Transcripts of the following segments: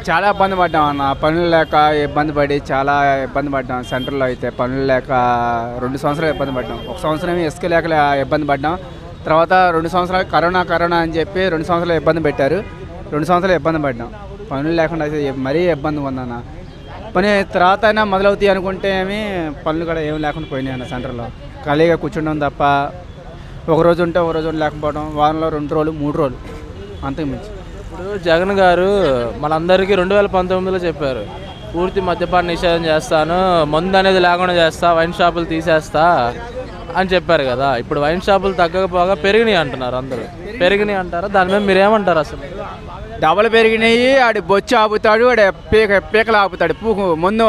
చాలా ఇబ్బంది పడ్డాం అన్న, పనులు లేక ఇబ్బంది పడి చాలా ఇబ్బంది పడ్డాం. సెంటర్లో అయితే పనులు లేక 2 సంవత్సరాలు ఇబ్బంది పడ్డాం. 1 సంవత్సరం ఇసుక లేక ఇబ్బంది పడ్డాం. తర్వాత 2 సంవత్సరాలు కరోనా అని చెప్పి 2 సంవత్సరాలు ఇబ్బంది పెట్టారు. 2 సంవత్సరాలు ఇబ్బంది పడ్డాం. పనులు లేకుండా అయితే మరీ ఇబ్బంది ఉందన్న. పని తర్వాత అయినా మొదలవుతాయి అనుకుంటే పనులు కూడా ఏం లేకుండా పోయినాయి అన్న. సెంటర్లో ఖాళీగా కూర్చుండడం తప్ప ఒక రోజు ఉంటే ఒక రోజు లేకపోవడం, వారంలో 2 రోజులు 3 రోజులు అంతకు మించి. ఇప్పుడు జగన్ గారు మనందరికీ 2019లో చెప్పారు, పూర్తి మద్యపాన నిషేధం చేస్తాను, మందు అనేది లేకుండా చేస్తా, వైన్ షాపులు తీసేస్తా అని చెప్పారు కదా. ఇప్పుడు వైన్ షాపులు తగ్గకపోగా పెరిగినాయి అంటున్నారు అందరూ. పెరిగినాయి అంటారా? దాని మీద మీరేమంటారు? అసలు డబ్బులు పెరిగినాయి, ఆడి బొచ్చి ఆపుతాడు, ఆడ పీకలు ఆపుతాడు. ముందు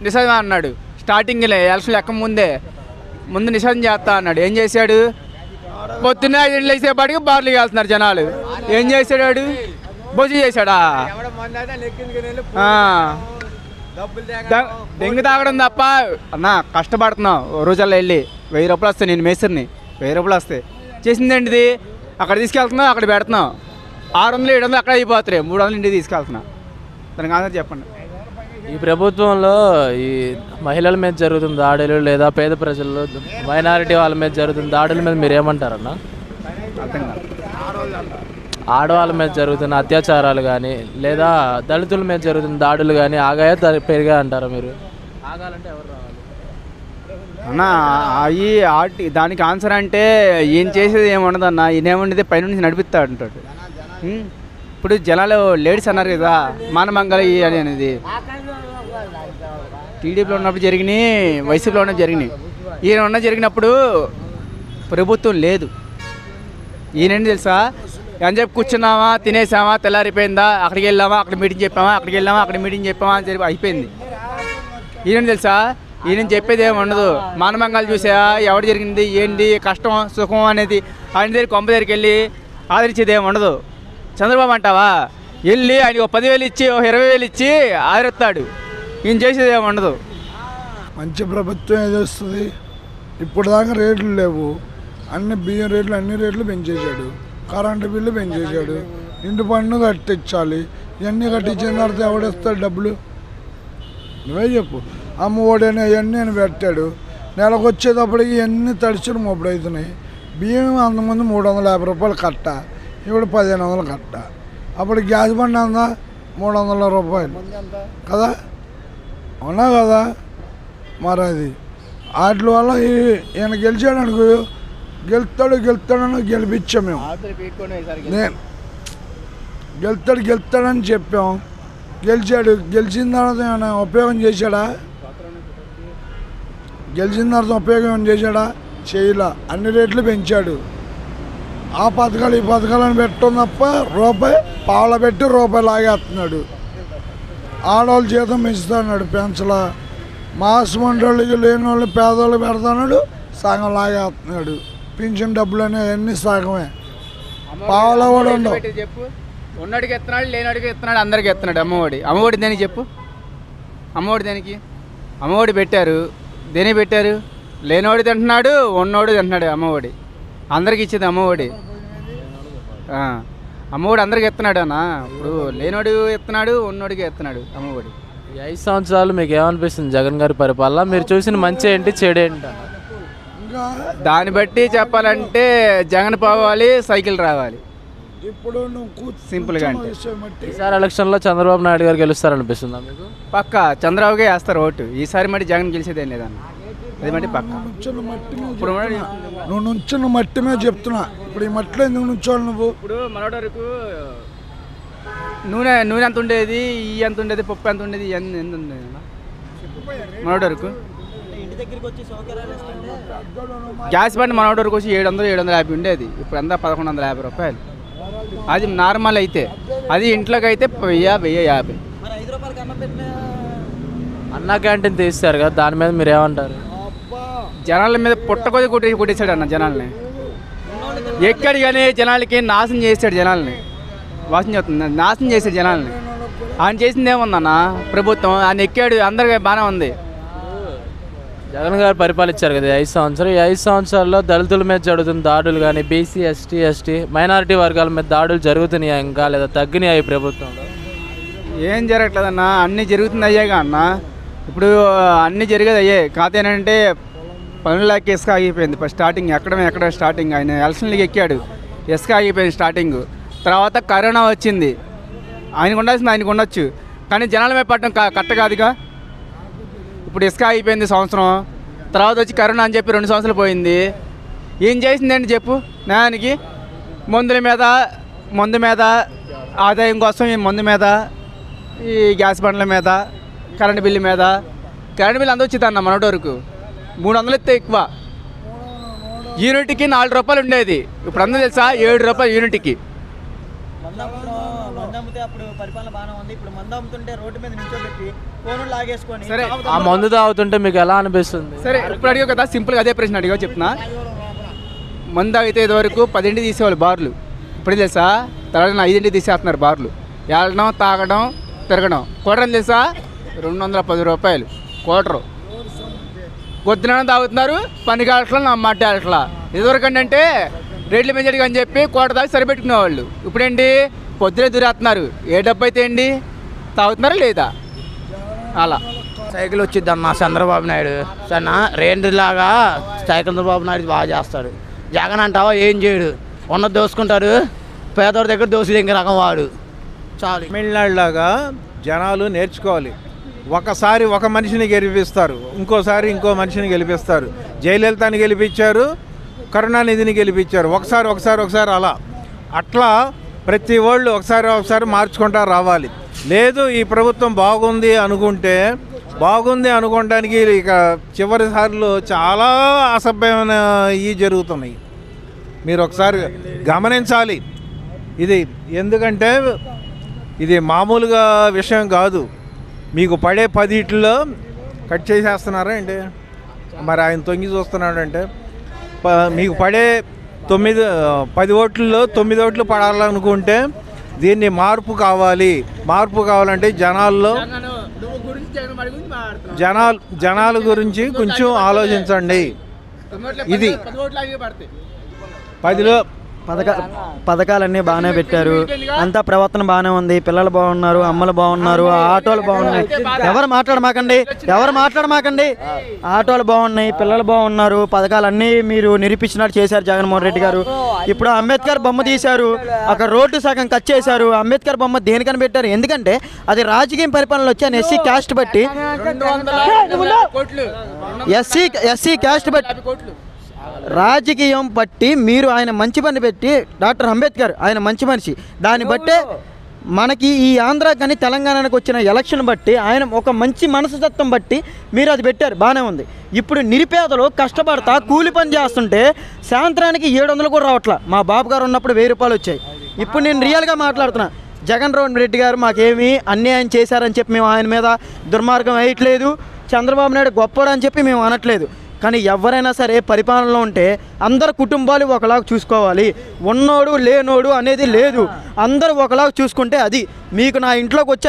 నిషేధం అన్నాడు స్టార్టింగ్లో, ఎలక్షన్ లెక్క ముందు నిషేధం చేస్తా అన్నాడు. ఏం చేశాడు? పొద్దున్న 5 వేసేపాటికి బార్లు వెళ్తున్నారు జనాలు. ఏం చేశాడు? వాడు బొచ్చి చేశాడా? దెంగు తాగడం తప్ప అన్న. కష్టపడుతున్నావు, రోజుల్లో వెళ్ళి 1000 రూపాయలు వస్తాయి. నేను మేసర్ని, 1000 రూపాయలు వస్తాయి. చేసిందేంటిది? అక్కడ తీసుకెళ్తున్నావు, అక్కడ పెడుతున్నావు. 600 700 అక్కడ అయిపోతాయి. 300 ఇంటికి తీసుకెళ్తున్నా. దానికి ఆన్సర్ చెప్పండి. ఈ ప్రభుత్వంలో ఈ మహిళల మీద జరుగుతున్న దాడులు, లేదా పేద ప్రజలు, మైనారిటీ వాళ్ళ మీద జరుగుతున్న దాడుల మీద మీరు ఏమంటారన్నా? అర్థం కాదు. ఆడవాళ్ళ మీద జరుగుతున్న అత్యాచారాలు కానీ, లేదా దళితుల మీద జరుగుతున్న దాడులు కానీ ఆగాయా పెరిగా అంటారా మీరు? ఆగాలంటే ఎవరు రావాలి అన్న? అవి దానికి ఆన్సర్ అంటే ఈయన చేసేది ఏముండదు అన్న. ఈయన ఏముండేది పైనుంచి నడిపిస్తా అంటాడు. ఇప్పుడు జనాలు లేడీస్ అన్నారు కదా, మానమంగళ అనేది టీడీపీలో ఉన్నప్పుడు జరిగినాయి, వైసీపీలో ఉన్నప్పుడు జరిగినాయి. ఈయన జరిగినప్పుడు ప్రభుత్వం లేదు. ఈయనండి తెలుసా? అని చెప్పి కూర్చున్నామా, తినేసామా, తెల్లారిపోయిందా, అక్కడికి వెళ్ళామా, అక్కడ మీటింగ్ చెప్పామా, అక్కడికి వెళ్ళామా, అక్కడ మీటింగ్ చెప్పామా అని చెప్పి అయిపోయింది. ఈయన తెలుసా? ఈయన చెప్పేది ఏమి ఉండదు. మానమంగళ చూసా, ఎవరు జరిగింది, ఏంటి కష్టం సుఖం అనేది ఆయన దగ్గర కొంప దగ్గరికి వెళ్ళి ఆదరించేది ఏమి ఉండదు. చంద్రబాబు అంటావా? వెళ్ళి ఆయనకు 10,000 ఇచ్చి 20,000 ఇచ్చి ఆదరిస్తాడు. ఈయన చేసేది ఏమి ఉండదు. మంచి ప్రభుత్వం ఏది వస్తుంది? ఇప్పుడు దాకా రేట్లు లేవు. అన్ని బియ్యం రేట్లు, అన్ని రేట్లు పెంచేశాడు. Current bill పెంచేశాడు. ఇంటి పన్ను కట్టించాలి. ఇవన్నీ కట్టించిన తర్వాత ఎవడేస్తాడు డబ్బులు? నువ్వే చెప్పు. అమ్మఒడని అవన్నీ అని పెట్టాడు. నెలకు వచ్చేటప్పటికి ఇవన్నీ తడిచుడు మొప్పుడు అవుతున్నాయి. బియ్యం అంతకుముందు 350 రూపాయలు కట్ట, ఇప్పుడు 1500 కట్ట. అప్పుడు గ్యాస్ బండి అందా 300 రూపాయలు కదా, అవునా కదా? మరి అది వాటి వల్ల ఈయన గెలిచాడు అనుకో, గెలుస్తాడని గెలిపించాం మేము. నేను గెలుస్తాడని చెప్పాం. గెలిచాడు. గెలిచిన తర్వాత ఏమైనా ఉపయోగం చేశాడా? గెలిచిన తర్వాత ఉపయోగం ఏమైనా చేశాడా? చేయలా. అన్ని రేట్లు పెంచాడు. ఆ పథకాలు ఈ పథకాలను పెట్టడం తప్ప రూపాయి పావుల పెట్టి రూపాయి లాగేస్తున్నాడు. ఆడవాళ్ళు జీతం పెంచుతున్నాడు, పెంచలా. మాసమంటి వాళ్ళకి లేని వాళ్ళు పేదవాళ్ళు పెడతాడు, సగం లాగేస్తున్నాడు. పింఛన్ డబ్బులు అనేవన్నీ సగమే, పావుల కూడా ఉండవు. చెప్పు, ఉన్నడికి ఎత్తున్నాడు, లేనివాడికి ఎత్తున్నాడు, అందరికి ఎత్తున్నాడు. అమ్మఒడి దేనికి చెప్పు? అమ్మఒడి దేనికి? అమ్మఒడి పెట్టారు, దేనికి పెట్టారు? లేనివాడు తింటున్నాడు, ఉన్నోడు తింటున్నాడు. అమ్మఒడి అందరికి ఇచ్చేది అమ్మఒడి. అమ్మఒడి అందరికి ఎత్తున్నాడు అన్న. ఇప్పుడు లేనివాడు ఎత్తున్నాడు, ఉన్నోడికి ఎత్తున్నాడు అమ్మఒడి. ఈ 5 సంవత్సరాలు మీకు ఏమనిపిస్తుంది జగన్ గారి పరిపాలన? మీరు చూసిన మంచి ఏంటి, చెడు ఏంటి? దాన్ని బట్టి చెప్పాలంటే జగన్ పోవాలి, సైకిల్ రావాలి. ఇప్పుడు సింపుల్గా అంటే ఈసారి ఎలక్షన్లో చంద్రబాబు నాయుడు గారు గెలుస్తారనిపిస్తుందా మీకు? పక్క చంద్రబాబుకే వేస్తారు ఓటు. ఈసారి మట్టి జగన్ గెలిచేది ఏం లేదన్న. అది మట్టి పక్క. ఇప్పుడు నువ్వు నుంచున్న మట్టి మీద చెప్తున్నా. ఇప్పుడు ఈ మట్టిలో ఎందుకు నుంచోవాలి నువ్వు? ఇప్పుడు మనోడి వరకు నూనె ఎంత ఉండేది, ఈ ఎంత ఉండేది, పప్పు ఎంత ఉండేది, ఎంత ఉండేది మనోడి వరకు. గ్యాస్ బండి మనోడి వరకు వచ్చి 700-750 ఉండేది. ఇప్పుడు అంతా 1150 రూపాయలు. అది నార్మల్ అయితే. అది ఇంట్లోకి అయితే 1000-1050. అన్నా క్యాంటీన్ తీస్తారు కదా, దాని మీద మీరు ఏమంటారు? జనాల మీద పుట్టకొద్ది కొట్టేశాడు అన్న జనాల్ని. ఎక్కడి కానీ జనాలకి నాశనం చేశాడు. జనాల్ని నాశనం చేశాడు జనాల్ని. ఆయన చేసింది ఏముందన్న ప్రభుత్వం? ఆయన ఎక్కాడు, అందరికీ బాగానే ఉంది. జగన్ గారు పరిపాలించారు కదా 5 సంవత్సరాలు. ఈ 5 సంవత్సరాల్లో దళితుల మీద జరుగుతున్న దాడులు కానీ, బీసీ, ఎస్టీ, మైనారిటీ వర్గాల మీద దాడులు జరుగుతున్నాయా ఇంకా, లేదా తగ్గినాయి ఈ ప్రభుత్వంలో? ఏం జరగట్లేదన్న, అన్నీ జరుగుతుంది అయ్యాగా అన్న. ఇప్పుడు అన్నీ జరిగేది అయ్యే. కాకపోతే ఏంటంటే పనులకి ఇసుక ఆగిపోయింది. ఫస్ట్ స్టార్టింగ్ ఎక్కడ స్టార్టింగ్ ఆయన ఎలక్షన్లకి ఎక్కాడు, ఇసుక ఆగిపోయింది స్టార్టింగ్. తర్వాత కరోనా వచ్చింది. ఆయనకు ఉండాల్సింది ఆయనకు ఉండొచ్చు, కానీ జనాల మీద పడటం కరెక్ట్ కాదుగా. ఇప్పుడు ఇసుక ఆగిపోయింది సంవత్సరం, తర్వాత వచ్చి కరోనా అని చెప్పి 2 సంవత్సరాలు పోయింది. ఏం చేసిందండి చెప్పు న్యాయానికి? మందు మీద ఆదాయం కోసం ఈ మందు మీద, ఈ గ్యాస్ బండ్ల మీద, కరెంటు బిల్లు మీద. కరెంటు బిల్లు అంత వచ్చింది అన్న మనటి వరకు 300 ఇస్తే ఎక్కువ. యూనిట్కి 4 రూపాయలు ఉండేది, ఇప్పుడు అందరూ తెలుసా 7 రూపాయలు యూనిట్కి. సరే, ఆ మందు తాగుతుంటే మీకు ఎలా అనిపిస్తుంది? సరే, ఇప్పుడు అడిగావు కదా, సింపుల్గా అదే ప్రశ్న అడిగావు చెప్తున్నా. మందు తాగితే ఇదివరకు 10ంటికి తీసేవాళ్ళు బార్లు, ఇప్పుడు తెలుసా తర్వాత 5ంటికి తీసేస్తున్నారు బార్లు. వెళ్ళడం, తాగడం, తిరగడం. క్వార్టర్ తెలుసా 210 రూపాయలు క్వార్టరు. పొద్దున తాగుతున్నారు, పని కావట్లా, నా మాట ఆడట్లా. ఇదివరకు అంటే రేట్లు పెంచడిగా అని చెప్పి క్వార్టర్ తాగి సరిపెట్టుకునేవాళ్ళు. ఇప్పుడేంటి పొద్దునే దూరేస్తున్నారు. ఏ డబ్బు అయితే ఏంటి, తాగుతున్నారా లేదా అలా. సైకిల్ వచ్చిద్ది అన్న చంద్రబాబు నాయుడు సన్న రేండ్లాగా చంద్రబాబు నాయుడు బాగా చేస్తాడు. జగన్ అంటావా ఏం చేయడు, ఉన్నది దోసుకుంటాడు, పేదవాడి దగ్గర దోసి దగ్గర రకం వాడు చాలు. తమిళనాడులాగా జనాలు నేర్చుకోవాలి. ఒకసారి ఒక మనిషిని గెలిపిస్తారు, ఇంకోసారి ఇంకో మనిషిని గెలిపిస్తారు. జయలలితని గెలిపించారు, కరుణానిధిని గెలిపించారు. ఒకసారి అట్లా ప్రతి వాళ్ళు ఒకసారి మార్చుకుంటా రావాలి. లేదు ఈ ప్రభుత్వం బాగుంది అనుకోవడానికి ఇక చివరిసార్లు చాలా అసభ్యమైన జరుగుతున్నాయి. మీరు ఒకసారి గమనించాలి ఇది. ఎందుకంటే ఇది మామూలుగా విషయం కాదు. మీకు పడే 10 కట్ చేసేస్తున్నారా ఏంటి? మరి ఆయన తొంగి చూస్తున్నాడంటే మీకు పడే 10 ఓట్లలో 9 ఓట్లు పడాలనుకుంటే దీన్ని మార్పు కావాలంటే జనాల గురించి కొంచెం ఆలోచించండి. ఇది 10లో పథకాలన్నీ బాగానే పెట్టారు, అంతా ప్రవర్తన బాగానే ఉంది, పిల్లలు బాగున్నారు, అమ్మలు బాగున్నారు, ఆటోలు బాగున్నాయి. ఎవరు మాట్లాడమాకండి. ఆటోలు బాగున్నాయి, పిల్లలు బాగున్నారు, పథకాలన్నీ మీరు నిరూపించినట్టు చేశారు జగన్మోహన్ రెడ్డి గారు. ఇప్పుడు అంబేద్కర్ బొమ్మ తీశారు, అక్కడ రోడ్డు సగం కట్ చేశారు. అంబేద్కర్ బొమ్మ దేనికని పెట్టారు? ఎందుకంటే అది రాజకీయ పరిపాలనలు వచ్చి ఎస్సీ క్యాస్ట్ బట్టి ఎస్సీ క్యాస్ట్ బట్టి రాజకీయం బట్టి మీరు ఆయన మంచి పని పెట్టి, డాక్టర్ అంబేద్కర్ ఆయన మంచి మనిషి, దాన్ని బట్టే మనకి ఈ ఆంధ్ర కానీ తెలంగాణకు వచ్చిన ఎలక్షన్ బట్టి ఆయన ఒక మంచి మనస్తత్వం బట్టి మీరు అది పెట్టారు, బాగానే ఉంది. ఇప్పుడు నిరుపేదలు కష్టపడతా కూలి పని చేస్తుంటే సాయంత్రానికి 700 కూడా రావట్లా. మా బాబు గారు ఉన్నప్పుడు 1000 రూపాయలు వచ్చాయి. ఇప్పుడు నేను రియల్గా మాట్లాడుతున్నా. జగన్మోహన్ రెడ్డి గారు మాకేమీ అన్యాయం చేశారని చెప్పి మేము ఆయన మీద దుర్మార్గం వేయట్లేదు, చంద్రబాబు నాయుడు గొప్పడు అని చెప్పి మేము అనట్లేదు. కానీ ఎవరైనా సరే పరిపాలనలో ఉంటే అందరు కుటుంబాలు ఒకలాగా చూసుకోవాలి, ఉన్నోడు లేనోడు అనేది లేదు, అందరూ ఒకలాగా చూసుకుంటే అది. మీకు నా ఇంట్లోకి వచ్చి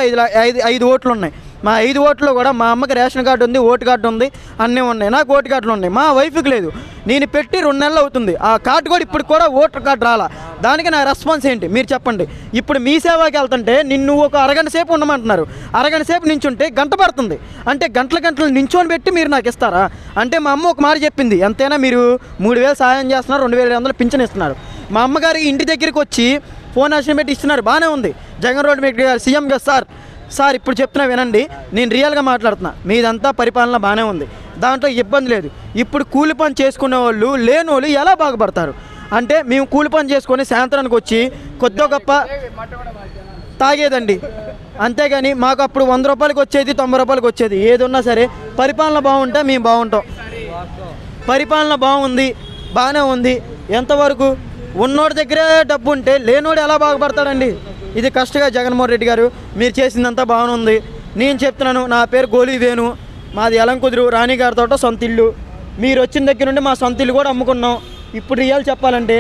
5 ఓట్లు ఉన్నాయి. మా 5 ఓట్లో కూడా మా అమ్మకి రేషన్ కార్డు ఉంది, ఓటు కార్డు ఉంది, అన్నీ ఉన్నాయి. నాకు ఓటు కార్డులు ఉన్నాయి, మా వైఫ్కి లేదు. నేను పెట్టి 2 నెలలు అవుతుంది, ఆ కార్డు కూడా ఇప్పుడు కూడా ఓటర్ కార్డు రాలా. దానికి నా రెస్పాన్స్ ఏంటి మీరు చెప్పండి. ఇప్పుడు మీ సేవకి వెళ్తుంటే నిన్ను ఒక అరగంట సేపు ఉండమంటున్నారు, అరగంట సేపు నించుంటే గంట పడుతుంది. అంటే గంటలు నించోని పెట్టి మీరు నాకు ఇస్తారా? అంటే మా అమ్మ ఒక మాట చెప్పింది, ఎంతైనా మీరు 3000 సాయం చేస్తున్నారు, 2500 పింఛన్ ఇస్తున్నారు. మా అమ్మగారికి ఇంటి దగ్గరికి వచ్చి ఫోన్ ఆప్షన్ పెట్టి ఇస్తున్నారు, బాగానే ఉంది. జగన్మోహన్ రెడ్డి గారు సీఎం గారు సార్ ఇప్పుడు చెప్తున్నా వినండి, నేను రియల్గా మాట్లాడుతున్నా. మీదంతా పరిపాలన బాగానే ఉంది, దాంట్లో ఇబ్బంది లేదు. ఇప్పుడు కూలి పని చేసుకునే వాళ్ళు లేనోళ్ళు ఎలా బాగుపడతారు అంటే, మేము కూలి పని చేసుకొని సాయంత్రానికి వచ్చి కొద్ది గొప్ప తాగేదండి, అంతేగాని మాకు అప్పుడు 100 రూపాయలకి వచ్చేది, 90 రూపాయలకి వచ్చేది. ఏది ఉన్నా సరే పరిపాలన బాగుంటే మేము బాగుంటాం. పరిపాలన బాగుంది, బాగానే ఉంది. ఎంతవరకు ఉన్నోడి దగ్గరే డబ్బు ఉంటే లేనోడు ఎలా బాగుపడతాడండి? ఇది కష్టంగా జగన్మోహన్ రెడ్డి గారు మీరు చేసిందంతా బాగానే ఉంది. నేను చెప్తున్నాను, నా పేరు గోలీ వేణు, మాది ఎలంకుదురు, రాణిగారితో సొంత ఇల్లు. మీరు వచ్చిన దగ్గర నుండి మా సొంత ఇల్లు కూడా అమ్ముకున్నాం. ఇప్పుడు రియల్ చెప్పాలంటే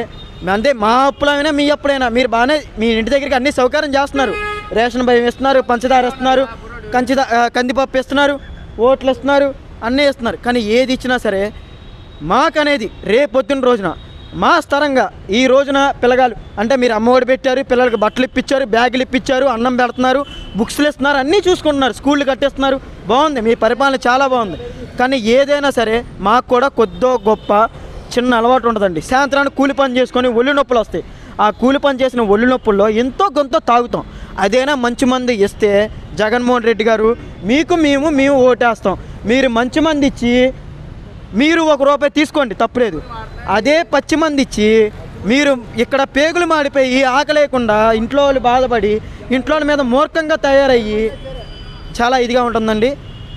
అంటే మా అప్పులైనా మీ అప్పుడైనా మీరు బాగానే మీ ఇంటి దగ్గరికి అన్ని సౌకర్యం చేస్తున్నారు. రేషన్ బియ్యం ఇస్తున్నారు, పంచదార ఇస్తున్నారు, కందిపప్పు ఇస్తున్నారు, ఓట్లు ఇస్తున్నారు, అన్నీ ఇస్తున్నారు. కానీ ఏది ఇచ్చినా సరే మాకనేది రేపొద్దున రోజున మా స్థరంగా ఈ రోజున పిల్లగాలు అంటే మీరు అమ్మఒడి పెట్టారు, పిల్లలకి బట్టలు ఇప్పించారు, బ్యాగులు ఇప్పించారు, అన్నం పెడుతున్నారు, బుక్స్లు ఇస్తున్నారు, అన్నీ చూసుకుంటున్నారు, స్కూళ్ళు కట్టేస్తున్నారు. బాగుంది, మీ పరిపాలన చాలా బాగుంది. కానీ ఏదైనా సరే మాకు కూడా కొద్దో గొప్ప చిన్న అలవాటు ఉంటుందండి. సాయంత్రానికి కూలి పని చేసుకొని ఒళ్ళు నొప్పులు వస్తాయి. ఆ కూలి పని చేసిన ఒళ్ళు నొప్పుల్లో ఎంతో కొంత తాగుతాం. అదేనా మంచి మంది ఇస్తే జగన్మోహన్ రెడ్డి గారు మేము ఓటేస్తాం. మీరు మంచి మంది ఇచ్చి మీరు ₹1 తీసుకోండి, తప్పులేదు. అదే పచ్చి మంది ఇచ్చి మీరు ఇక్కడ పేగులు మాడిపోయి ఆకలేకుండా ఇంట్లో వాళ్ళు బాధపడి ఇంట్లో మీద మూర్ఖంగా తయారయ్యి చాలా ఇదిగా ఉంటుందండి.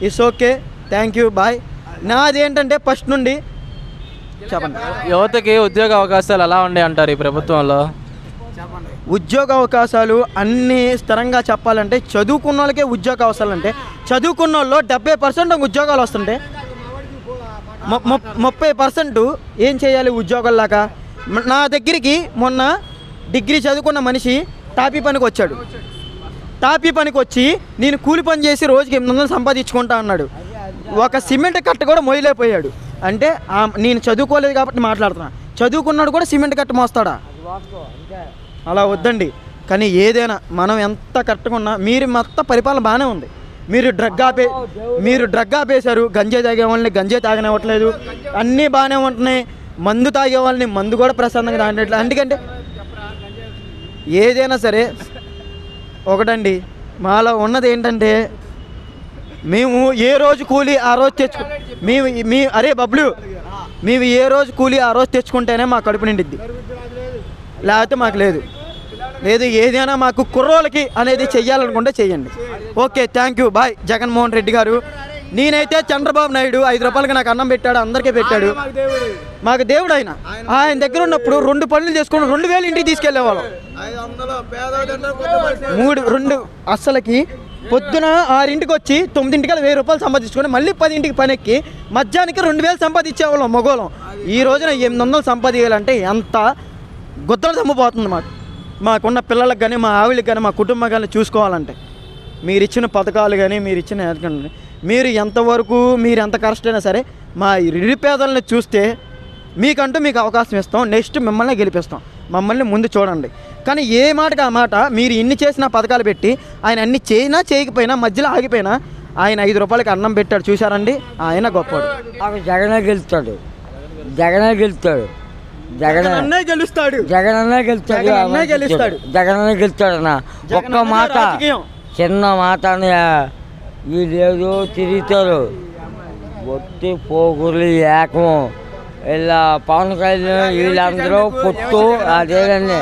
It's okay, thank you, bye. నాదేంటంటే ఫస్ట్ నుండి చెప్పండి. యువతకి ఉద్యోగ అవకాశాలు ఎలా ఉన్నాయి అంటారు ఈ ప్రభుత్వంలో? ఉద్యోగ అవకాశాలు అన్నీ స్థిరంగా చెప్పాలంటే చదువుకున్న వాళ్ళకే ఉద్యోగ అవకాశాలు అంటే చదువుకున్న వాళ్ళు 70% ఉద్యోగాలు వస్తుంటే 30% ఏం చేయాలి ఉద్యోగాల్లాగా? నా దగ్గరికి మొన్న డిగ్రీ చదువుకున్న మనిషి టాపీ పనికి వచ్చాడు. టాపీ పనికి వచ్చి నేను కూలి పని చేసి రోజుకి 800 సంపాదించుకుంటా అన్నాడు. ఒక సిమెంట్ కట్ట కూడా మొయ్యలేకపోయాడు. అంటే నేను చదువుకోలేదు కాబట్టి మాట్లాడుతున్నా. చదువుకున్నాడు కూడా సిమెంట్ కట్ట మోస్తాడా? అలా వద్దండి. కానీ ఏదైనా మనం ఎంత కరెక్ట్గా ఉన్నా మీరు మొత్తం పరిపాలన బాగానే ఉంది. మీరు డ్రగ్ ఆపేశారు. గంజాయి తాగే వాళ్ళని గంజాయి తాగనివ్వట్లేదు, అన్నీ బాగానే ఉంటున్నాయి. మందు తాగే వాళ్ళని మందు కూడా ప్రశాంతంగా తాగట్లేదు. అందుకంటే ఏదైనా సరే ఒకటండి, మాలో ఉన్నది ఏంటంటే మేము ఏ రోజు కూలి ఆ రోజు అరే బబ్లు, మేము ఏ రోజు కూలి ఆ రోజు తెచ్చుకుంటేనే మా కడుపు నిండిద్ది, లేకపోతే మాకు లేదు. ఏదైనా మాకు కుర్రోళ్ళకి అనేది చెయ్యాలనుకుంటే చెయ్యండి. Okay, thank you, bye. Jaganmohan Reddy గారు, నేనైతే చంద్రబాబు నాయుడు ₹5 నాకు అన్నం పెట్టాడు, అందరికీ పెట్టాడు. మాకు దేవుడు ఆయన దగ్గర ఉన్నప్పుడు 2 పనులు చేసుకుని 2000 ఇంటికి తీసుకెళ్లేవాళ్ళం. 2 అస్సలకి పొద్దున 6ంటికి వచ్చి 9ంటికల్లా ₹1000 సంపాదించుకొని మళ్ళీ 10ంటికి పని ఎక్కి మధ్యాహ్నానికి 2000 సంపాదించేవాళ్ళం మగోళం. ఈ రోజున 800 సంపాదించాలంటే ఎంత గుద్దలు దమ్ముపోతుంది మాకున్న పిల్లలకు కానీ మా ఆవిడకి కానీ మా కుటుంబం కానీ చూసుకోవాలంటే. మీరు ఇచ్చిన పథకాలు కానీ మీరు ఎంత కష్టమైనా సరే మా నిరుపేదలను చూస్తే మీకు అవకాశం ఇస్తాం. నెక్స్ట్ మిమ్మల్ని గెలిపిస్తాం. మమ్మల్ని ముందు చూడండి. కానీ ఏ మాటకి ఆ మాట మీరు ఇన్ని చేసిన పథకాలు పెట్టి ఆయన అన్ని చేయకపోయినా మధ్యలో ఆగిపోయినా ఆయన ₹5 అన్నం పెట్టాడు, చూశారండి. ఆయన గొప్పవాడు. జగనే గెలుస్తాడు, జగనే గెలుస్తాడు, జగనన్నే గెలుస్తాడు, జగనన్నే గెలుస్తాడు, జగనన్నే గెలుస్తాడు అన్న. ఒక్క మాట, చిన్న మాట వీళ్ళేదో తిరుగుతారు, ఒట్టి పోగులు ఏకం ఇలా పవన్ కళ్యాణ్ వీళ్ళందరూ పొత్తు అదేనండి.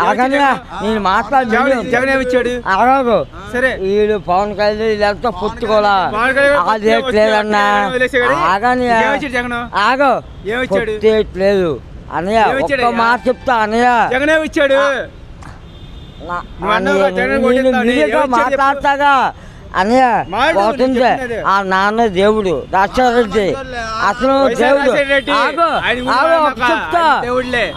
అలాగనే నేను మాట్లాడి అలాగో వీళ్ళు పవన్ కళ్యాణ్ వీళ్ళంతా పొత్తు కూడా అదేట్లేదన్నా. ఆగని ఆగో పొత్తేట్లేదు అన్నయ్య. ఒక్క మాట చెప్తా అన్నయ్య, మాట్లాడతాగా అన్నయ్య. పోతుంది ఆ నాన్న దేవుడు రాష్ట్రారెడ్డి, అసలు దేవుడు. చెప్తా,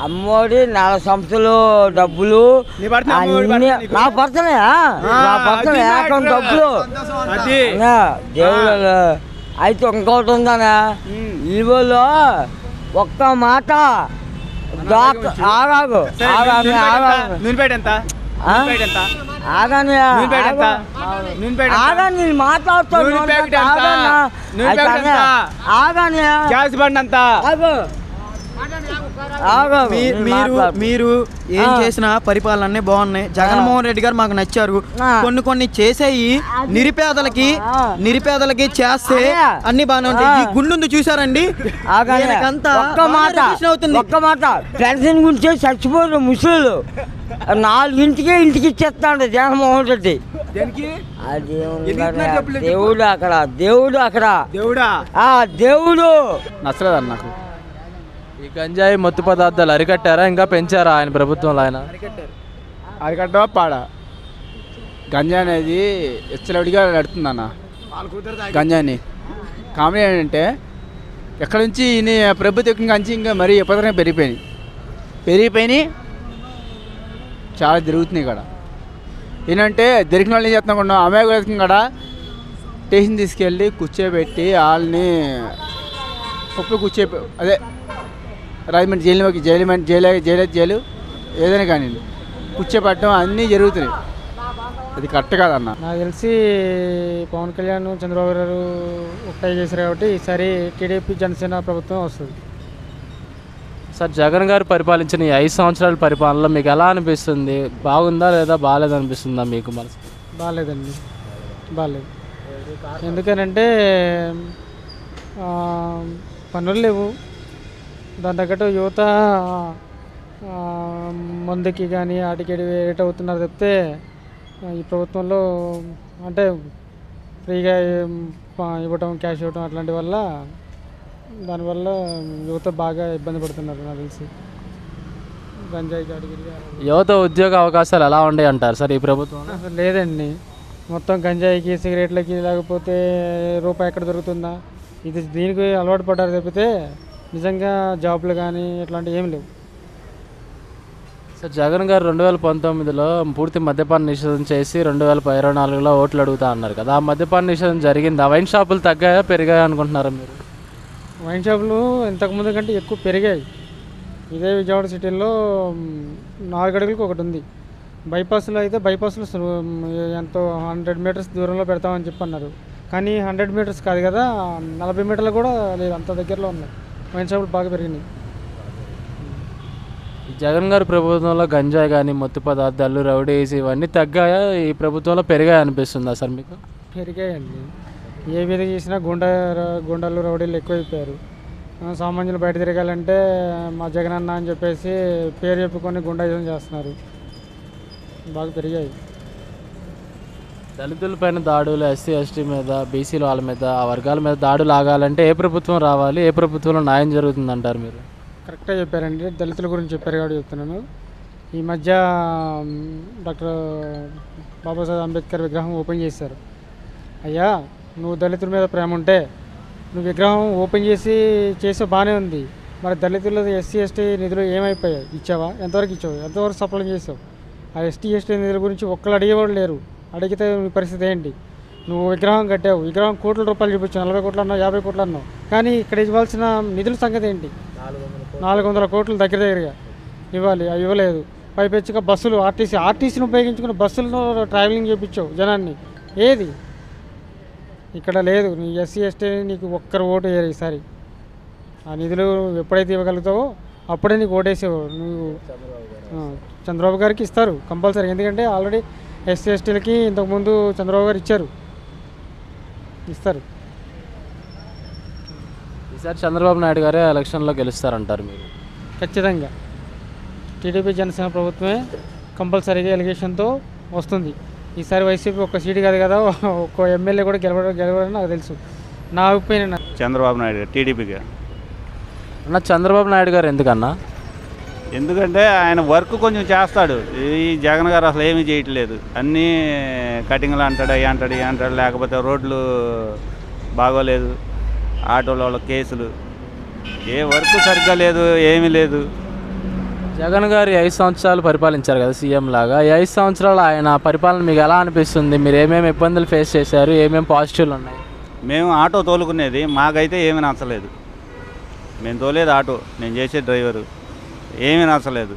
అమ్మోడి 4 సంస్థలు డబ్బులు అన్ని నా పడుతున్నాయి, ఏకం డబ్బులు దేవుడు. అయితే ఇంకోటి ఉందన్నా, ఇవ్వలో ఒక్క మాట ఆగాగు నేను మాట్లాడుతాను. మీరు ఏం చేసినా పరిపాలన బాగున్నాయి. జగన్మోహన్ రెడ్డి గారు మాకు నచ్చారు. కొన్ని చేసేయి నిరుపేదలకి చేస్తే అన్ని బాగానే ఉంటాయి. ఈ గుండు చూసారండి, ఒక్క మాట పెన్షన్ గురించి చచ్చిపోరు ముసలు 4ంటికే ఇంటికి ఇచ్చేస్తాడు జగన్మోహన్ రెడ్డి. దేవుడు అక్కడ దేవుడు నచ్చలేదన్న నాకు. ఈ గంజాయి మత్తు పదార్థాలు అరికట్టారా, ఇంకా పెంచారా ఆయన ప్రభుత్వంలో? ఆయన అరికట్టవా పాడా? గంజా అనేది ఎచ్చలవిడిగా నడుతుందన్న. గంజాని కామెడీ ఏంటంటే ఎక్కడి నుంచి ప్రభుత్వం కంచి ఇంకా మరీ ఎప్పటికైనా పెరిగిపోయినాయి చాలా జరుగుతున్నాయి ఇక్కడ. ఏంటంటే దొరికిన వాళ్ళు ఏం చేస్తున్నాం, అమాయకులు కూడా స్టేషన్ తీసుకెళ్ళి కూర్చోబెట్టి వాళ్ళని అదే రాజమండ్రి జైలు ఏదైనా కానీ కూర్చోబెట్టడం అన్నీ జరుగుతున్నాయి. ఇది కరెక్ట్ కాదన్న. నాకు తెలిసి పవన్ కళ్యాణ్ చంద్రబాబు గారు ఒకటే చేశారు కాబట్టి ఈసారి టీడీపీ జనసేన ప్రభుత్వం వస్తుంది. సార్ జగన్ గారు పరిపాలించిన ఈ 5 సంవత్సరాల పరిపాలనలో మీకు ఎలా అనిపిస్తుంది? బాగుందా లేదా బాగాలేదు అనిపిస్తుందా మీకు మనసు? బాగాలేదండి, బాగాలేదు. ఎందుకనంటే పనులు లేవు, దాని తగ్గట్టు యువత మందుకి కానీ వాటికి రేట్ అవుతున్నారు తప్పితే ఈ ప్రభుత్వంలో అంటే ఫ్రీగా ఇవ్వటం, క్యాష్ ఇవ్వటం అట్లాంటి వల్ల దానివల్ల యువత బాగా ఇబ్బంది పడుతున్నారు నాకు తెలిసి. గంజాయి కాడిగిరి యువత ఉద్యోగ అవకాశాలు ఎలా ఉండే అంటారు సార్ ఈ ప్రభుత్వం? అసలు లేదండి. మొత్తం గంజాయికి, సిగరెట్లకి, లేకపోతే రూపాయి ఎక్కడ దొరుకుతుందా, ఇది దీనికి అలవాటు పడ్డారు తప్పితే నిజంగా జాబ్లు కానీ ఇట్లాంటివి ఏమి లేవు. సార్ జగన్ గారు 2019లో పూర్తి మద్యపాన నిషేధం చేసి 2024లో ఓట్లు అడుగుతా అన్నారు కదా, ఆ మద్యపాన నిషేధం జరిగిందా? వైన్ షాపులు తగ్గాయా పెరిగాయా అనుకుంటున్నారా మీరు? వైన్ షాపులు ఇంతకుముందు కంటే ఎక్కువ పెరిగాయి. ఇదే విజయవాడ సిటీలో 4 అడుగులకు ఒకటి ఉంది. బైపాస్లో అయితే బైపాస్లో ఎంతో 100 మీటర్స్ దూరంలో పెడతామని చెప్పి అన్నారు. కానీ 100 మీటర్స్ కాదు కదా, 40 మీటర్లు కూడా లేదు, అంత దగ్గరలో ఉన్నాయి. వైన్ షాపులు బాగా పెరిగినాయి. ఈ జగన్ గారి ప్రభుత్వంలో గంజాయి కానీ, మత్తు పదార్థాలు, రౌడీస్ ఇవన్నీ తగ్గాయా, ఈ ప్రభుత్వంలో పెరిగాయి అనిపిస్తుందా సార్ మీకు? పెరిగాయండి. ఏ విధంగా చేసినా గుండాలు, రౌడీలు ఎక్కువైపోయారు. సామాన్యులు బయట తిరగాలంటే మా జగన్ అన్న అని చెప్పేసి పేరు చెప్పుకొని గుండాయిజం చేస్తున్నారు. బాగా పెరిగాయి. దళితులపైన దాడులు, ఎస్సీ ఎస్టీ మీద, బీసీల వాళ్ళ మీద, ఆ వర్గాల మీద దాడులు ఆగాలంటే ఏ ప్రభుత్వం రావాలి? ఏ ప్రభుత్వంలో న్యాయం జరుగుతుందంటారు మీరు? కరెక్ట్గా చెప్పారండి. దళితుల గురించి చెప్పారు కాబట్టి చెప్తున్నాను. ఈ మధ్య డాక్టర్ బాబాసాహెబ్ అంబేద్కర్ విగ్రహం ఓపెన్ చేశారు. అయ్యా, నువ్వు దళితుల మీద ప్రేమ ఉంటే నువ్వు విగ్రహం ఓపెన్ చేసే బాగానే ఉంది. మరి దళితుల ఎస్సీ ఎస్టీ నిధులు ఏమైపోయాయి? ఇచ్చావా? ఎంతవరకు ఇచ్చావు? ఎంతవరకు సప్లై చేసావు? ఆ ఎస్టీ ఎస్టీ నిధుల గురించి ఒక్కరు అడిగేవాడు లేరు. అడిగితే నీ పరిస్థితి ఏంటి? నువ్వు విగ్రహం కట్టావు, విగ్రహం కోట్ల రూపాయలు చూపించావు, 40 కోట్లు అన్నావు, 50 కోట్లు అన్నావు. కానీ ఇక్కడ ఇవ్వాల్సిన నిధుల సంగతి ఏంటి? 400 కోట్లు దగ్గరగా ఇవ్వాలి, అవి ఇవ్వలేదు. పైపెచ్చుగా బస్సులు, ఆర్టీసీని ఉపయోగించుకుని బస్సులను ట్రావెలింగ్ చేయించావు జనాన్ని. ఏది ఇక్కడ లేదు. నీ ఎస్సీ ఎస్టీ నీకు ఒక్కరు ఓటు వేయరు ఈసారి. ఆ నిధులు ఎప్పుడైతే ఇవ్వగలుగుతావో అప్పుడే నీకు ఓటేసేవు. నువ్వు చంద్రబాబు గారికి ఇస్తారు కంపల్సరీ. ఎందుకంటే ఆల్రెడీ ఎస్సీ ఎస్టీలకి ఇంతకుముందు చంద్రబాబు గారు ఇస్తారు. ఈసారి చంద్రబాబు నాయుడు గారే ఎలక్షన్లో గెలుస్తారంటారు మీరు? ఖచ్చితంగా టీడీపీ జనసేన ప్రభుత్వమే కంపల్సరీగా ఎలిగేషన్తో వస్తుంది. ఈసారి వైసీపీ ఒక్క సీటు కాదు కదా, ఒక్క ఎమ్మెల్యే కూడా గెలవడం నాకు తెలుసు. నా ఒపీనియన్ చంద్రబాబు నాయుడు గారు, టీడీపీగా. అన్న చంద్రబాబు నాయుడు గారు ఎందుకన్నా? ఎందుకంటే ఆయన వర్క్ కొంచెం చేస్తాడు. ఈ జగన్ గారు అసలు ఏమీ చేయట్లేదు. అన్నీ కటింగ్లు అంటాడు, అవి అంటాడు, ఇవి అంటాడు. లేకపోతే రోడ్లు బాగోలేదు, ఆటోల వాళ్ళ కేసులు, ఏ వర్క్ సరిగ్గా లేదు, ఏమీ లేదు. జగన్ గారు 5 సంవత్సరాలు పరిపాలించారు కదా సీఎం లాగా. ఈ 5 సంవత్సరాలు ఆయన పరిపాలన మీకు ఎలా అనిపిస్తుంది? మీరు ఏమేమి ఇబ్బందులు ఫేస్ చేశారు? ఏమేమి పాజిటివ్లు ఉన్నాయి? మేము ఆటో తోలుకునేది, మాకైతే ఏమీ నచ్చలేదు. మేము తోలేది ఆటో, నేను చేసే డ్రైవరు, ఏమీ నచ్చలేదు.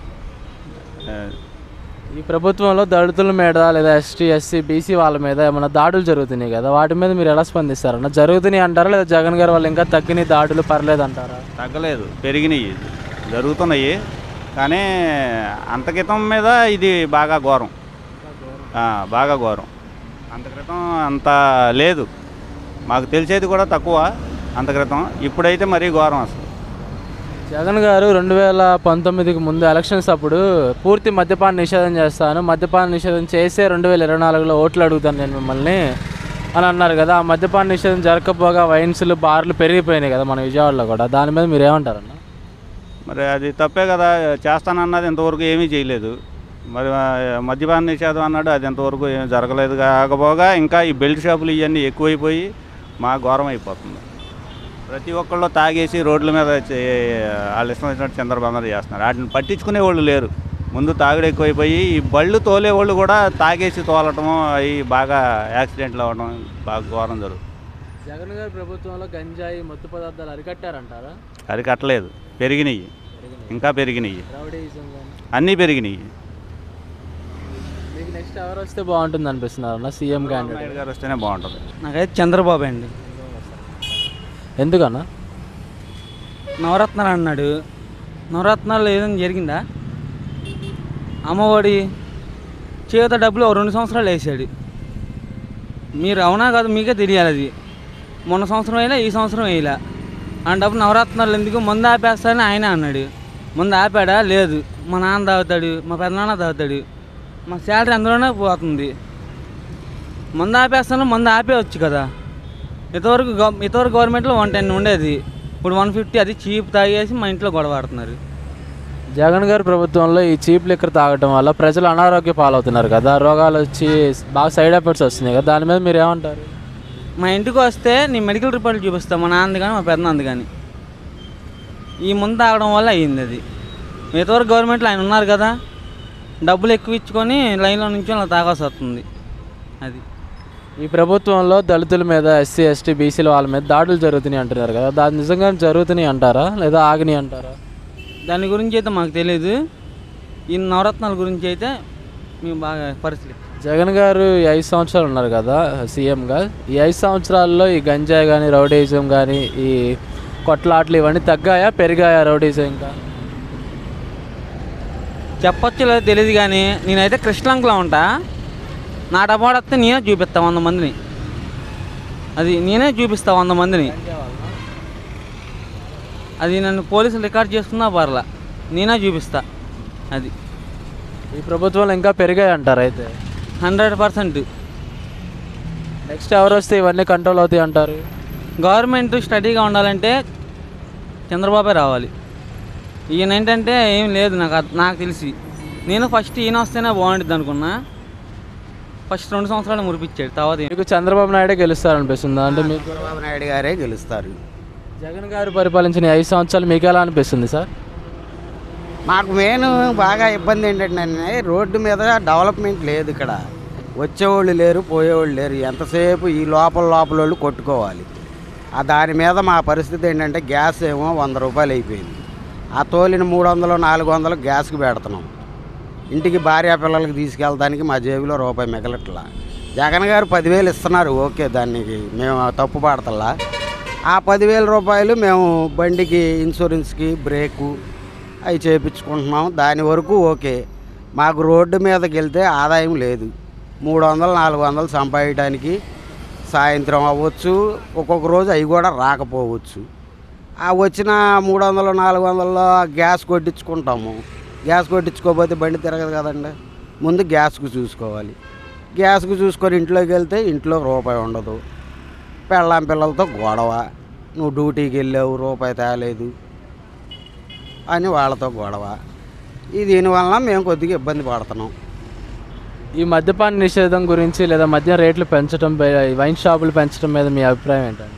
ఈ ప్రభుత్వంలో దళితుల మీద లేదా ఎస్టీ ఎస్సీ బీసీ వాళ్ళ మీద ఏమైనా దాడులు జరుగుతున్నాయి కదా, వాటి మీద మీరు ఎలా స్పందిస్తారన్న? జరుగుతున్నాయి అంటారా లేదా జగన్ గారు వాళ్ళు ఇంకా తగ్గినాయి దాడులు పర్లేదు అంటారా? తగ్గలేదు, పెరిగినాయి, జరుగుతున్నాయి. కానీ అంత క్రితం మీద ఇది బాగా ఘోరం, బాగా ఘోరం. అంత క్రితం అంత లేదు, మాకు తెలిసేది కూడా తక్కువ అంత క్రితం. ఇప్పుడైతే మరీ ఘోరం అసలు. జగన్ గారు 2019కి ముందు ఎలక్షన్స్ అప్పుడు పూర్తి మద్యపాన నిషేధం చేస్తాను, మద్యపాన నిషేధం చేసే 2024లో ఓట్లు అడుగుతాను నేను మిమ్మల్ని అని అన్నారు కదా. ఆ మద్యపాన నిషేధం జరగకపోగా వైన్స్లు, బార్లు పెరిగిపోయినాయి కదా మన విజయవాడలో కూడా. దాని మీద మీరు ఏమంటారన్న? మరి అది తప్పే కదా. చేస్తానన్నది ఇంతవరకు ఏమీ చేయలేదు. మరి మద్యపాన నిషేధం అన్నాడు, అది ఇంతవరకు ఏమీ జరగలేదు. కాకపోగా ఇంకా ఈ బెల్ట్ షాపులు ఇవన్నీ ఎక్కువైపోయి మా ఘోరం అయిపోతుంది. ప్రతి ఒక్కళ్ళు తాగేసి రోడ్ల మీద వాళ్ళు ఇష్టం వచ్చినట్టు చంద్రబాబు చేస్తున్నారు. వాటిని పట్టించుకునే వాళ్ళు లేరు. ముందు తాగుడు ఎక్కువైపోయి ఈ బళ్ళు తోలేవాళ్ళు కూడా తాగేసి తోలటము, అవి బాగా యాక్సిడెంట్లు అవ్వడం బాగా ఘోరం జరుగుతుంది. జగన్ గారి ప్రభుత్వంలో గంజాయి, మత్తు పదార్థాలు అరికట్టారంటారా? అరికట్టలేదు, పెరిగినాయి, ఇంకా పెరిగినాయి, అన్నీ పెరిగినాయి. మీకు నెక్స్ట్ ఎవరు వస్తే బాగుంటుంది అనిపిస్తున్నారు అన్న సీఎం క్యాండిడేట్ నాయుడు గారు వస్తేనే బాగుంటుంది. నాకైతే చంద్రబాబు అండి. ఎందుకన్నా? నవరత్నాలు అన్నాడు, నవరత్నాలు ఏదైనా జరిగిందా? అమ్మఒడి చేత డబ్బులు 2 సంవత్సరాలు వేసాడు. మీరు అవునా కాదు మీకే తెలియాలి. అది మొన్న సంవత్సరం వేయలే, ఈ సంవత్సరం వేయలే. అంటప్పుడు నవరత్నాలు ఎందుకు, మందు ఆపేస్తానని ఆయన అన్నాడు. మందు ఆపాడా? లేదు. మా నాన్న తాగుతాడు, మా పెద్దనాన్న తాగుతాడు, మా శాలరీ అందులోనే పోతుంది. మందు ఆపేస్తాను, మందు ఆపేయచ్చు కదా. ఇంతవరకు గవర్నమెంట్లో 110 ఉండేది, ఇప్పుడు 150. అది చీప్ తాగేసి మా ఇంట్లో గొడవ ఆడుతున్నారు. జగన్ గారి ప్రభుత్వంలో ఈ చీప్ లిక్కర్ తాగటం వల్ల ప్రజలు అనారోగ్య పాలవుతున్నారు కదా, రోగాలు వచ్చి బాగా సైడ్ ఎఫెక్ట్స్ వస్తున్నాయి కదా, దాని మీద మీరు ఏమంటారు? మా ఇంటికి వస్తే నీ మెడికల్ రిపోర్ట్లు చూపిస్తాను, మా నాన్నది కానీ మా పెద్దనాన్నది కానీ. ఈ ముందు తాగడం వల్ల అయ్యింది అది. ఇంతవరకు గవర్నమెంట్లో ఆయన ఉన్నారు కదా, డబ్బులు ఎక్కువ ఇచ్చుకొని లైన్లో నుంచి అలా తాగాల్సి వస్తుంది. అది ఈ ప్రభుత్వంలో దళితుల మీద, ఎస్సీ ఎస్టీ బీసీల వాళ్ళ మీద దాడులు జరుగుతున్నాయి అంటున్నారు కదా, దాని నిజంగా జరుగుతున్నాయి అంటారా లేదా ఆగినాయి అంటారా? దాని గురించి అయితే మాకు తెలియదు. ఈ నవరత్నాల గురించి అయితే మేము బాగా పరిస్థితి. జగన్ గారు ఈ 5 సంవత్సరాలు ఉన్నారు కదా సీఎంగా, ఈ 5 సంవత్సరాల్లో ఈ గంజాయి కానీ, రౌడీజం కానీ, ఈ కొట్లాట్లు ఇవన్నీ తగ్గాయా పెరిగాయా? రౌడీజం ఇంకా చెప్పొచ్చు లేదో తెలియదు కానీ నేనైతే కృష్ణలంకలో ఉంటా. నా డబ్బా వస్తే నేనే చూపిస్తా 100 మందిని. అది నేనే చూపిస్తా 100 మందిని. అది నన్ను పోలీసులు రికార్డ్ చేసుకున్నా పర్లా, నేనే చూపిస్తా. అది ఈ ప్రభుత్వంలో ఇంకా పెరిగాయి అంటారు అయితే? 100%. నెక్స్ట్ ఎవరు వస్తే ఇవన్నీ కంట్రోల్ అవుతాయి అంటారు? గవర్నమెంట్ స్టడీగా ఉండాలంటే చంద్రబాబే రావాలి. ఈయన ఏంటంటే ఏం లేదు నాకు తెలిసి. నేను ఫస్ట్ ఈయన వస్తేనే బాగుంటుంది అనుకున్నా. ఫస్ట్ 2 సంవత్సరాలు మురిపించాడు. తర్వాత మీకు చంద్రబాబు నాయుడే గెలుస్తారనిపిస్తుందా? అంటే మీకు చంద్రబాబు నాయుడు గారే గెలుస్తారు. జగన్ గారు పరిపాలించిన 5 సంవత్సరాలు మీకు ఎలా అనిపిస్తుంది సార్? మాకు మెయిన్ బాగా ఇబ్బంది ఏంటంటే రోడ్డు మీద డెవలప్మెంట్ లేదు. ఇక్కడ వచ్చేవాళ్ళు లేరు, పోయేవాళ్ళు లేరు. ఎంతసేపు ఈ లోపల వాళ్ళు కొట్టుకోవాలి. ఆ దాని మీద మా పరిస్థితి ఏంటంటే గ్యాస్ ఏమో 100 రూపాయలు అయిపోయింది. ఆ తోలిన 300 400 గ్యాస్కి పెడుతున్నాం. ఇంటికి భార్య పిల్లలకి తీసుకెళ్ళడానికి మా జేబులో రూపాయి మిగలట్లా. జగన్ గారు 10,000 ఇస్తున్నారు, ఓకే, దానికి మేము తప్పు పడతల్లా. ఆ 10,000 రూపాయలు మేము బండికి ఇన్సూరెన్స్కి బ్రేకు అవి చేయించుకుంటున్నాం. దాని వరకు ఓకే. మాకు రోడ్డు మీదకి వెళ్తే ఆదాయం లేదు. 300 400 సంపాదించడానికి సాయంత్రం అవ్వచ్చు, ఒక్కొక్క రోజు అవి కూడా రాకపోవచ్చు. ఆ వచ్చిన 300 400లో గ్యాస్ కొట్టించుకుంటాము. గ్యాస్ కొట్టించుకోకపోతే బండి తిరగదు కదండి. ముందు గ్యాస్కు చూసుకోవాలి. గ్యాస్కు చూసుకొని ఇంట్లోకి వెళ్తే ఇంట్లో రూపాయి ఉండదు. పెళ్ళాం పిల్లలతో గొడవ, నువ్వు డ్యూటీకి వెళ్ళావు రూపాయి తేలేదు అని వాళ్ళతో గొడవ. దీనివల్ల మేము కొద్దిగా ఇబ్బంది పడుతున్నాం. ఈ మద్యపాన నిషేధం గురించి లేదా మద్యం రేట్లు పెంచడం, వైన్ షాపులు పెంచడం మీద మీ అభిప్రాయం ఏంటండి?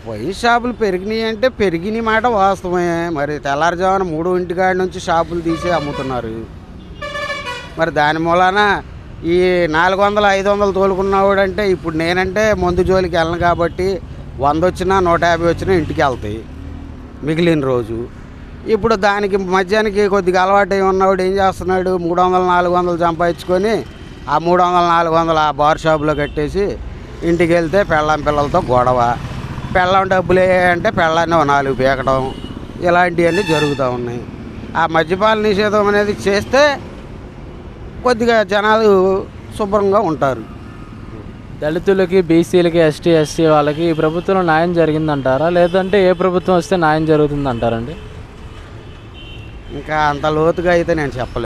వైన్ షాపులు పెరిగినాయి అంటే పెరిగిన మాట వాస్తవమే. మరి తెల్లారుజామున 3 కాడి నుంచి షాపులు తీసి అమ్ముతున్నారు. మరి దాని మూలాన ఈ 400 500 తోలుకున్నవాడంటే ఇప్పుడు నేనంటే మందు జోలికి వెళ్ళను కాబట్టి 100 వచ్చినా 150 వచ్చినా ఇంటికి వెళ్తాయి మిగిలిన రోజు. ఇప్పుడు దానికి మధ్యానికి కొద్దిగా అలవాటు అయి ఉన్నవాడు ఏం చేస్తున్నాడు, 300 400 సంపాదించుకొని ఆ 300 400 ఆ బార్ షాపులో కట్టేసి ఇంటికి వెళ్తే పెళ్ళాం పిల్లలతో గొడవ. పెళ్ళం డబ్బులే అంటే పెళ్ళాన్ని 4 పీకడం, ఇలాంటివన్నీ జరుగుతూ ఉన్నాయి. ఆ మద్యపాన నిషేధం అనేది చేస్తే కొద్దిగా జనాలు శుభ్రంగా ఉంటారు. దళితులకి, బీసీలకి, ఎస్టీ ఎస్సీ వాళ్ళకి ఈ ప్రభుత్వంలో న్యాయం జరిగిందంటారా, లేదంటే ఏ ప్రభుత్వం వస్తే న్యాయం జరుగుతుందంటారండి? ఇంకా అంత లోతుగా అయితే నేను చెప్పలేను.